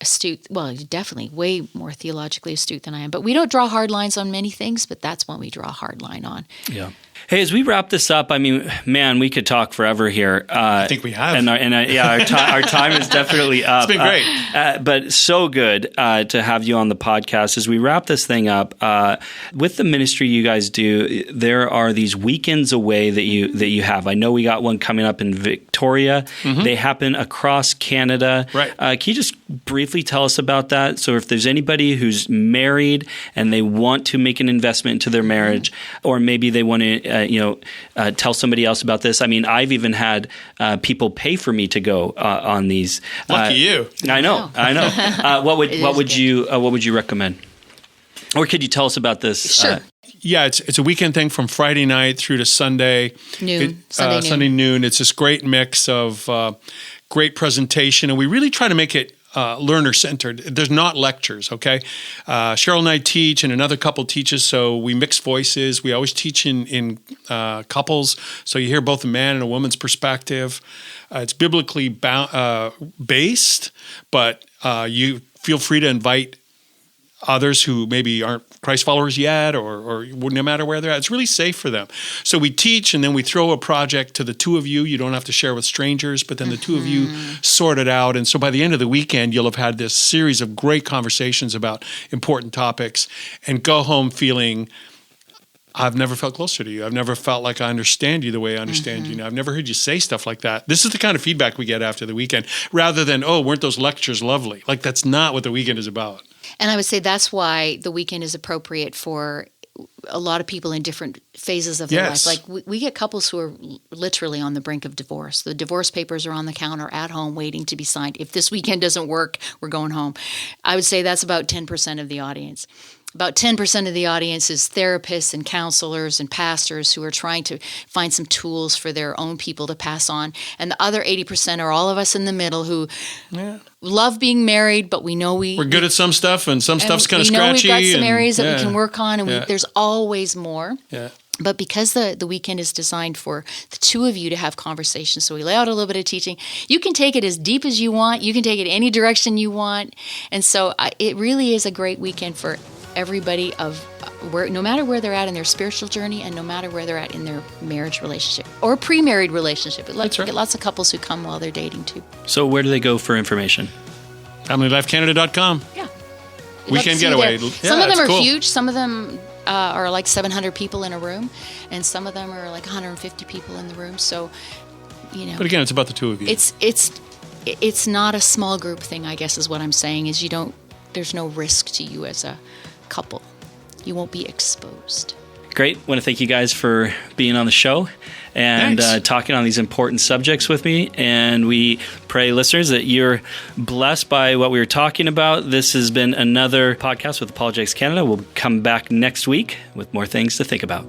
astute. Well, he's definitely way more theologically astute than I am. But we don't draw hard lines on many things, but that's one we draw a hard line on. Yeah. Hey, as we wrap this up, I mean, man, we could talk forever here. I think we have. Our time is definitely up. It's been great. But so good to have you on the podcast. As we wrap this thing up, with the ministry you guys do, there are these weekends away that you have. I know we got one coming up in Victoria. Mm-hmm. They happen across Canada. Right. Can you just briefly tell us about that? So if there's anybody who's married and they want to make an investment into their marriage, or maybe they want to tell somebody else about this. I mean, I've even had people pay for me to go on these. Lucky you. I know. What would you recommend? Or could you tell us about this? Sure. It's a weekend thing from Friday night through to Sunday noon. Sunday noon. It's this great mix of great presentation, and we really try to make it learner-centered. There's not lectures, okay? Sharol and I teach, and another couple teaches, so we mix voices. We always teach in couples, so you hear both a man and a woman's perspective. It's biblically based, but you feel free to invite others who maybe aren't Christ followers yet, or no matter where they're at. It's really safe for them. So we teach, and then we throw a project to the two of you. You don't have to share with strangers, but then the two of you sort it out. And so by the end of the weekend, you'll have had this series of great conversations about important topics and go home feeling, I've never felt closer to you. I've never felt like I understand you the way I understand you now. I've never heard you say stuff like that. This is the kind of feedback we get after the weekend, rather than, weren't those lectures lovely? Like, that's not what the weekend is about. And I would say that's why the weekend is appropriate for a lot of people in different phases of their life. Like we get couples who are literally on the brink of divorce. The divorce papers are on the counter at home waiting to be signed. If this weekend doesn't work, we're going home. I would say that's about 10% of the audience. About 10% of the audience is therapists and counselors and pastors who are trying to find some tools for their own people to pass on. And the other 80% are all of us in the middle who love being married, but we know we're good at some stuff, and some stuff's kind of scratchy. We know we've got some areas that we can work on, and there's always more. Yeah. But because the weekend is designed for the two of you to have conversations, so we lay out a little bit of teaching. You can take it as deep as you want. You can take it any direction you want. And so it really is a great weekend for everybody no matter where they're at in their spiritual journey, and no matter where they're at in their marriage relationship or pre-married relationship. That's right. Get lots of couples who come while they're dating too. So where do they go for information? FamilyLifeCanada.com. Yeah. Weekend getaway. Some of them are huge. Some of them are like 700 people in a room, and some of them are like 150 people in the room. So, But again, it's about the two of you. It's not a small group thing, I guess, is what I'm saying. Is there's no risk to you as a couple. You won't be exposed. Great. Want to thank you guys for being on the show and talking on these important subjects with me. And we pray, listeners, that you're blessed by what we were talking about. This has been another podcast with Apologetics Canada. We'll come back next week with more things to think about.